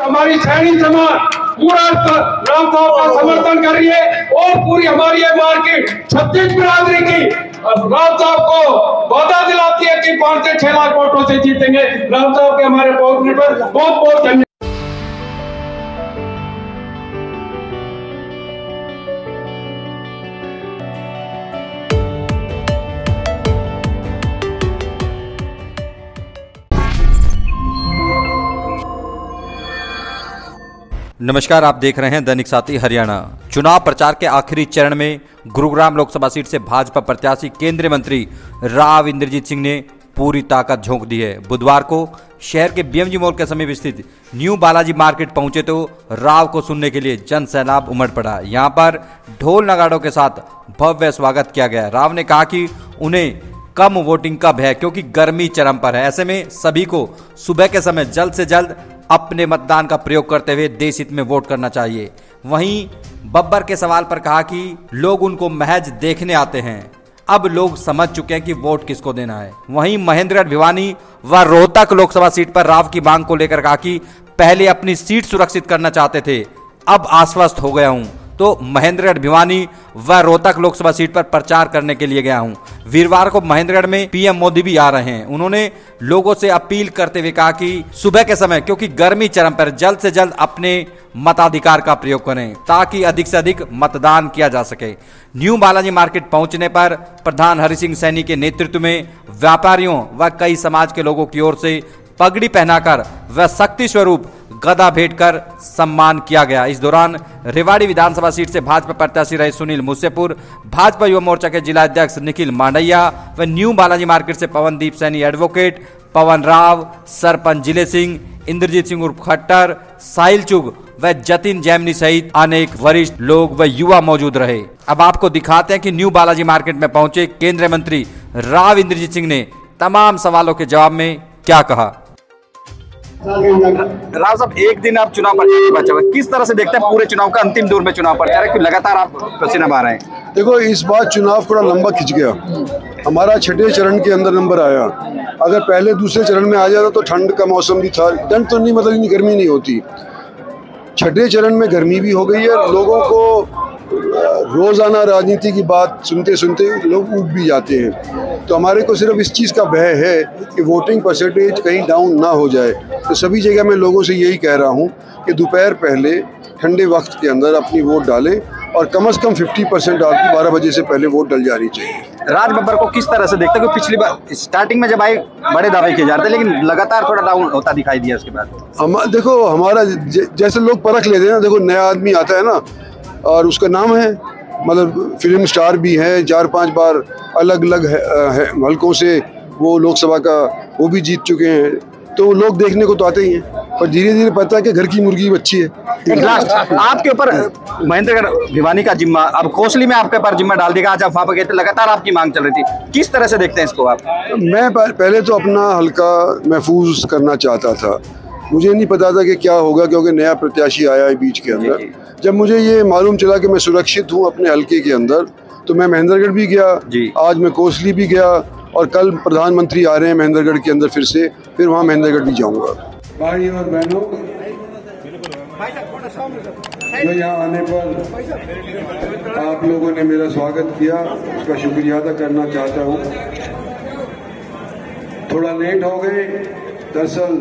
हमारी सैनी समाज पूरा राम साहब का समर्थन कर रही है और पूरी हमारी ये मार्केट छत्तीस बिरादरी की राम साहब को वादा दिलाती है कि 5 से 6 लाख वोटों से जीतेंगे। राम साहब के हमारे पहुंचने पर बहुत बहुत धन्यवाद। नमस्कार, आप देख रहे हैं दैनिक साथी हरियाणा। चुनाव प्रचार के आखिरी चरण में गुरुग्राम लोकसभा सीट से भाजपा प्रत्याशी केंद्रीय मंत्री राव इंद्रजीत सिंह ने पूरी ताकत झोंक दी है। बुधवार को शहर के बीएमजी मॉल के समीप स्थित न्यू बालाजी मार्केट पहुंचे तो राव को सुनने के लिए जन सैलाब उमड़ पड़ा। यहां पर ढोल नगाड़ों के साथ भव्य स्वागत किया गया। राव ने कहा कि उन्हें कम वोटिंग का भय, क्योंकि गर्मी चरम पर है। ऐसे में सभी को सुबह के समय जल्द से जल्द अपने मतदान का प्रयोग करते हुए देश हित में वोट करना चाहिए। वहीं बब्बर के सवाल पर कहा कि लोग उनको महज देखने आते हैं, अब लोग समझ चुके हैं कि वोट किसको देना है। वहीं महेंद्रगढ़ भिवानी व रोहतक लोकसभा सीट पर राव की मांग को लेकर कहा कि पहले अपनी सीट सुरक्षित करना चाहते थे, अब आश्वस्त हो गया हूं, तो महेंद्रगढ़ भिवानी व रोहतक लोकसभा सीट पर प्रचार करने के लिए गया हूं। वीरवार को महेंद्रगढ़ में पीएम मोदी भी आ रहे हैं। उन्होंने लोगों से अपील करते हुए कहा कि सुबह के समय, क्योंकि गर्मी चरम पर, जल्द से जल्द अपने मताधिकार का प्रयोग करें ताकि अधिक से अधिक मतदान किया जा सके। न्यू बालाजी मार्केट पहुंचने पर प्रधान हरि सिंह सैनी के नेतृत्व में व्यापारियों व कई समाज के लोगों की ओर से पगड़ी पहनाकर व शक्ति स्वरूप गदा भेंट कर सम्मान किया गया। इस दौरान रेवाड़ी विधानसभा सीट से भाजपा प्रत्याशी रहे सुनील मुसेपुर, भाजपा युवा मोर्चा के जिला अध्यक्ष निखिल मांडैया व न्यू बालाजी मार्केट से पवनदीप सैनी एडवोकेट, पवन राव, सरपंच जिले सिंह, इंद्रजीत सिंह उर्फ खट्टर, साहिल चुग व जतिन जैमनी सहित अनेक वरिष्ठ लोग व युवा मौजूद रहे। अब आपको दिखाते हैं कि न्यू बालाजी मार्केट में पहुंचे केंद्रीय मंत्री राव इंद्रजीत सिंह ने तमाम सवालों के जवाब में क्या कहा। राव साहब, एक दिन आप चुनाव प्रचार बचा हुआ, किस तरह से देखते हैं पूरे चुनाव का अंतिम दौर में चुनाव प्रचार है कि लगातार आप पसीना बहा रहे हैं? देखो, इस बार चुनाव थोड़ा लंबा खिंच गया। हमारा छठे चरण के अंदर नंबर आया। अगर पहले दूसरे चरण में आ जाता तो ठंड का मौसम भी था, ठंड तो नहीं, मतलब इतनी गर्मी नहीं होती। छठे चरण में गर्मी भी हो गई है। लोगों को रोजाना राजनीति की बात सुनते सुनते लोग ऊब भी जाते हैं। तो हमारे को सिर्फ इस चीज़ का भय है कि वोटिंग परसेंटेज कहीं डाउन ना हो जाए। तो सभी जगह मैं लोगों से यही कह रहा हूँ कि दोपहर पहले ठंडे वक्त के अंदर अपनी वोट डालें और कम से कम 50% आपकी 12 बजे से पहले वोट डल जानी चाहिए। राज बब्बर को किस तरह से देखते हैं? पिछली बार स्टार्टिंग में जब आए बड़े दावे किए जा रहे थे, लेकिन लगातार थोड़ा डाउन होता दिखाई दिया उसके बाद। देखो, हमारा जैसे लोग परख लेते हैं ना, देखो नया आदमी आता है ना और उसका नाम है, मतलब फिल्म स्टार भी है, 4-5 बार अलग अलग हलकों से वो लोकसभा का वो भी जीत चुके हैं, तो लोग देखने को तो आते ही हैं, पर धीरे धीरे पता है कि घर की मुर्गी अच्छी है। लास्ट आपके ऊपर महेंद्रगढ़ भिवानी का जिम्मा, अब कोसली में आपके ऊपर जिम्मा डाल देगा। आज आप वहाँ पर गए थे, लगातार आपकी मांग चल रही थी, किस तरह से देखते हैं इसको आप? मैं पहले तो अपना हल्का महफूज करना चाहता था। मुझे नहीं पता था कि क्या होगा, क्योंकि नया प्रत्याशी आया है बीच के अंदर। जब मुझे ये मालूम चला कि मैं सुरक्षित हूँ अपने हल्के के अंदर, तो मैं महेंद्रगढ़ भी गया, आज मैं कोसली भी गया और कल प्रधानमंत्री आ रहे हैं महेंद्रगढ़ के अंदर फिर वहाँ महेंद्रगढ़ भी जाऊँगा। भाई और बहनों, जो यहाँ आने पर आप लोगों ने मेरा स्वागत किया, उसका शुक्रिया अदा करना चाहता हूँ। थोड़ा लेट हो गए, दरअसल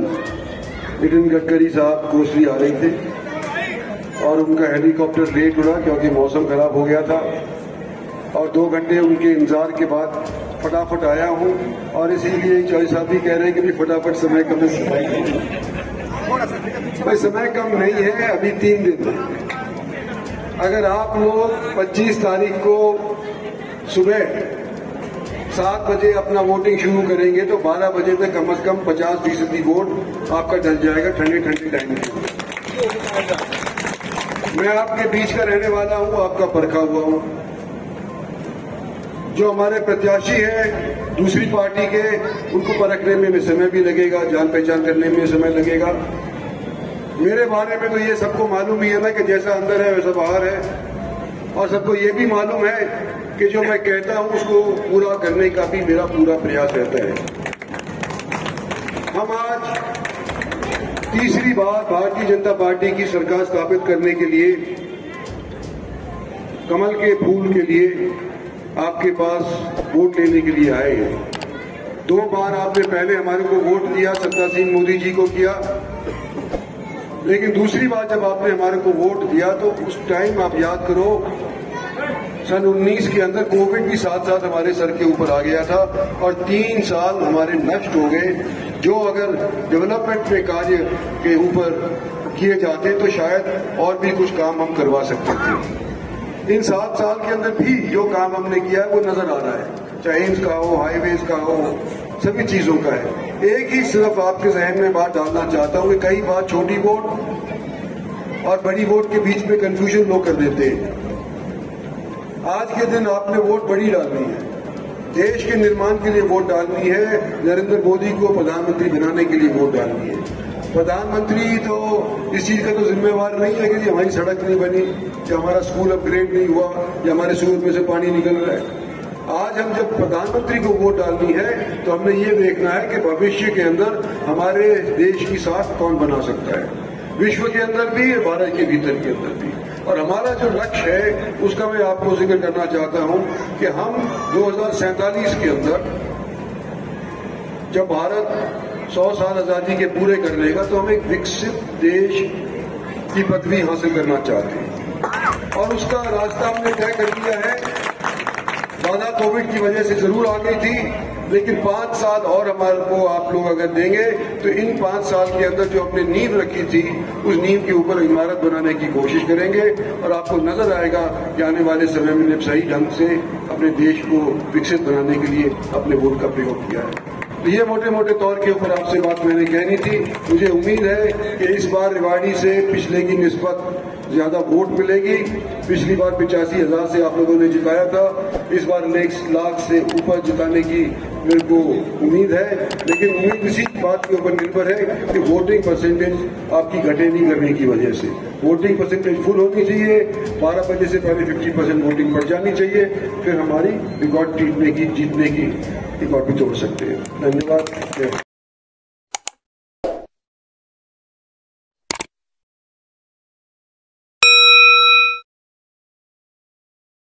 नितिन गडकरी साहब कोसली आ रहे थे और उनका हेलीकॉप्टर लेट उड़ा क्योंकि मौसम खराब हो गया था, और 2 घंटे उनके इंतजार के बाद फटाफट आया हूँ। और इसीलिए चौधरी साहब भी कह रहे हैं कि फटाफट समय कम भाई समय कम नहीं है, अभी 3 दिन है। अगर आप लोग 25 तारीख को सुबह 7 बजे अपना वोटिंग शुरू करेंगे तो 12 बजे तक कम से कम 50% वोट आपका डल जाएगा ठंडे टाइम में। मैं आपके बीच का रहने वाला हूँ, आपका परखा हुआ हूँ। जो हमारे प्रत्याशी हैं दूसरी पार्टी के, उनको परखने में समय भी लगेगा, जान पहचान करने में समय लगेगा। मेरे बारे में तो ये सबको मालूम ही है ना कि जैसा अंदर है वैसा बाहर है, और सबको ये भी मालूम है कि जो मैं कहता हूं उसको पूरा करने का भी मेरा पूरा प्रयास रहता है। हम आज तीसरी बार भारतीय जनता पार्टी की सरकार स्थापित करने के लिए कमल के फूल के लिए आपके पास वोट लेने के लिए आए हैं। 2 बार आपने पहले हमारे को वोट दिया, सत्ता सिंह मोदी जी को किया, लेकिन दूसरी बार जब आपने हमारे को वोट दिया तो उस टाइम आप याद करो सन 19 के अंदर कोविड भी साथ साथ हमारे सर के ऊपर आ गया था और 3 साल हमारे नष्ट हो गए, जो अगर डेवलपमेंट में कार्य के ऊपर किए जाते तो शायद और भी कुछ काम हम करवा सकते थे। इन 7 साल के अंदर भी जो काम हमने किया है वो नजर आ रहा है, चाहे एम्स का हो, हाईवेज का हो, सभी चीजों का है। एक ही सिर्फ आपके जहन में बात डालना चाहता हूं कि कई बार छोटी वोट और बड़ी वोट के बीच में कंफ्यूजन लोग कर देते हैं। आज के दिन आपने वोट बड़ी डालनी है, देश के निर्माण के लिए वोट डालनी है, नरेंद्र मोदी को प्रधानमंत्री बनाने के लिए वोट डालनी है। प्रधानमंत्री तो इस चीज का तो जिम्मेवार नहीं है कि हमारी सड़क नहीं बनी या हमारा स्कूल अपग्रेड नहीं हुआ या हमारे सूरज में से पानी निकल रहा है। आज हम जब प्रधानमंत्री को वोट डालनी है तो हमने ये देखना है कि भविष्य के अंदर हमारे देश की साख कौन बना सकता है, विश्व के अंदर भी, भारत के भीतर के अंदर भी। और हमारा जो लक्ष्य है उसका मैं आपको जिक्र करना चाहता हूं कि हम 2047 के अंदर जब भारत 100 साल आजादी के पूरे कर लेगा तो हम एक विकसित देश की पदवी हासिल करना चाहते हैं और उसका रास्ता हमने तय कर दिया है। बाधा कोविड की वजह से जरूर आ गई थी, लेकिन 5 साल और हमारे को आप लोग अगर देंगे तो इन 5 साल के अंदर जो अपने नींव रखी थी उस नींव के ऊपर इमारत बनाने की कोशिश करेंगे और आपको नजर आएगा कि आने वाले समय में सही ढंग से अपने देश को विकसित बनाने के लिए अपने वोट का प्रयोग किया है। तो ये मोटे मोटे तौर के ऊपर आपसे बात मैंने कहनी थी। मुझे उम्मीद है कि इस बार रेवाड़ी से पिछले की निस्बत ज्यादा वोट मिलेगी। पिछली बार 85,000 से आप लोगों ने जिताया था, इस बार 1 लाख से ऊपर जिताने की मेरे को उम्मीद है, लेकिन उम्मीद इसी बात के ऊपर निर्भर है कि वोटिंग परसेंटेज आपकी घटे नहीं करने की वजह से। वोटिंग परसेंटेज फुल होनी चाहिए, 12 बजे से पहले 50% वोटिंग बढ़ जानी चाहिए, फिर हमारी रिकॉर्ड जीतने की रिकॉर्ड भी तोड़ सकते हैं। धन्यवाद।